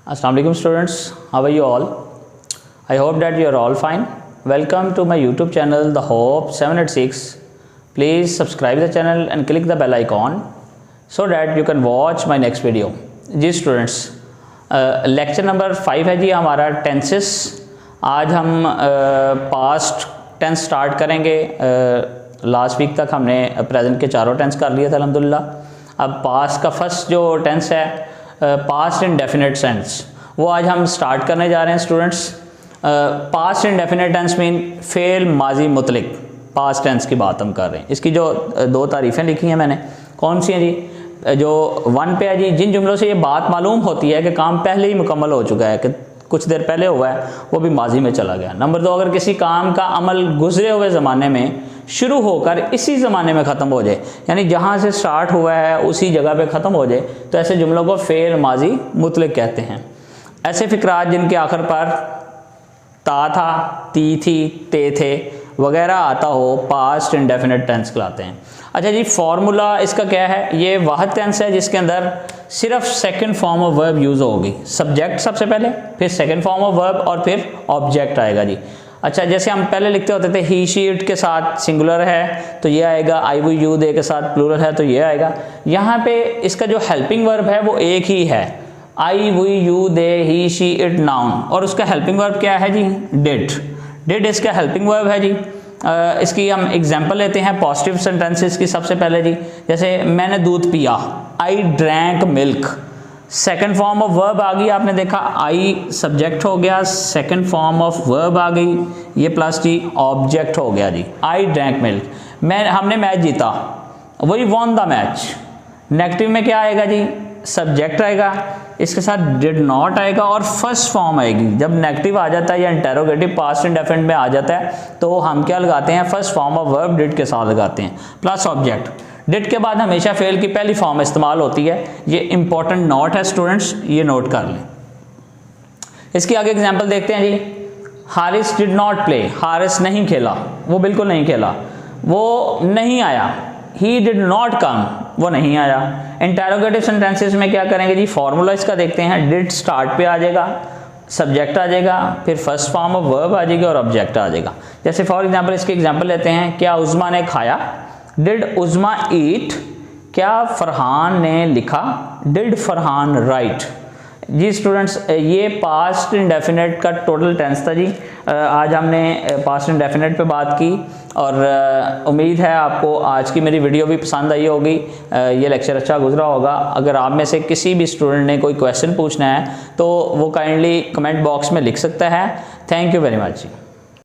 Assalamu alaikum students, how are you all? I hope that you are all fine. Welcome to my YouTube channel The Hope 786. Please subscribe the channel and click the bell icon so that you can watch my next video. जी students, lecture number 5 है जी हमारा tenses. आज हम past tense start करेंगे। Last week तक हमने present के चारों टेंस कर लिए थे अल्हम्दुलिल्लाह। अब पास्ट का फर्स्ट जो टेंस है पास्ट इंडेफिनिट टेंस, वो आज हम स्टार्ट करने जा रहे हैं students. Past indefinite tens mean fail माजी मुतलिक पास्ट टेंस की बात हम कर रहे हैं। इसकी जो दो तारीफ़ें लिखी हैं मैंने, कौन सी हैं जी? जो 1 पे है जी, जिन जुमलों से ये बात मालूम होती है कि काम पहले ही मुकम्मल हो चुका है, कि कुछ देर पहले हुआ है, वो भी माजी में चला गया। नंबर 2, अगर किसी काम का अमल गुजरे हुए ज़माने में शुरू होकर इसी ज़माने में ख़त्म हो जाए, यानी जहाँ से स्टार्ट हुआ है उसी जगह पे ख़त्म हो जाए, तो ऐसे जुमलों को फेल माजी मुतलक कहते हैं। ऐसे फ़िक्रात जिनके आखिर पर ता था, ती थी, ते थे वगैरह आता हो, पास्ट इंडेफिनिट टेंस कहलाते हैं। अच्छा जी, फार्मूला इसका क्या है? ये वाहिद टेंस है जिसके अंदर सिर्फ second form of verb use होगी। सब्जेक्ट सबसे पहले, फिर सेकंड फॉर्म ऑफ वर्ब और फिर ऑब्जेक्ट आएगा जी। अच्छा, जैसे हम पहले लिखते होते थे ही शी इट के साथ सिंगुलर है तो ये आएगा, आई वी यू दे के साथ प्लूरल है तो ये आएगा। यहाँ पे इसका जो हेल्पिंग वर्ब है वो एक ही है, I we you they he she it noun, और उसका हेल्पिंग वर्ब क्या है जी? डिड। डिड इसका हेल्पिंग वर्ब है जी। इसकी हम एग्जांपल लेते हैं पॉजिटिव सेंटेंसेस की। सबसे पहले जी, जैसे मैंने दूध पिया, I drank milk. Second form of verb आ गई, आपने देखा आई सब्जेक्ट हो गया, सेकंड फॉर्म ऑफ वर्ब आ गई, ये प्लस जी ऑब्जेक्ट हो गया जी, आई ड्रैंक मिल्क। हमने मैच जीता, वही वॉन द मैच। नेगेटिव में क्या आएगा जी? सब्जेक्ट आएगा, इसके साथ डिड नॉट आएगा और फर्स्ट फॉर्म आएगी। जब नेगेटिव आ जाता है या इंटेरोगेटिव पास्ट इंडेफिनिट में आ जाता है तो हम क्या लगाते हैं? First form of verb did के साथ लगाते हैं प्लस ऑब्जेक्ट। डिड के बाद हमेशा फेल की पहली फॉर्म इस्तेमाल होती है। ये इंपॉर्टेंट नोट है स्टूडेंट्स, ये नोट कर लें। इसकी आगे एग्जांपल देखते हैं जी। Haris did not play, Haris नहीं खेला, वो बिल्कुल नहीं खेला। वो नहीं आया, ही डिड नॉट कम, वो नहीं आया। इंटेरोगेटिव सेंटेंसेस में क्या करेंगे जी? फॉर्मूला इसका देखते हैं। डिड स्टार्ट पे आ जाएगा, सब्जेक्ट आ जाएगा, फिर फर्स्ट फॉर्म ऑफ वर्ब आ जाएगी और ऑब्जेक्ट आ जाएगा। जैसे फॉर एग्जांपल इसके एग्जांपल लेते हैं। क्या उज़मा ने खाया? Did Uzma eat? क्या फरहान ने लिखा? Did Farhan write? जी स्टूडेंट्स, ये पास्ट इंडेफिनिट का टोटल टेंस था जी। आज हमने पास्ट इंडेफिनिट पे बात की और उम्मीद है आपको आज की मेरी वीडियो भी पसंद आई होगी। ये लेक्चर अच्छा गुजरा होगा। अगर आप में से किसी भी स्टूडेंट ने कोई क्वेश्चन पूछना है तो वो काइंडली कमेंट बॉक्स में लिख सकता है। Thank you very much ji.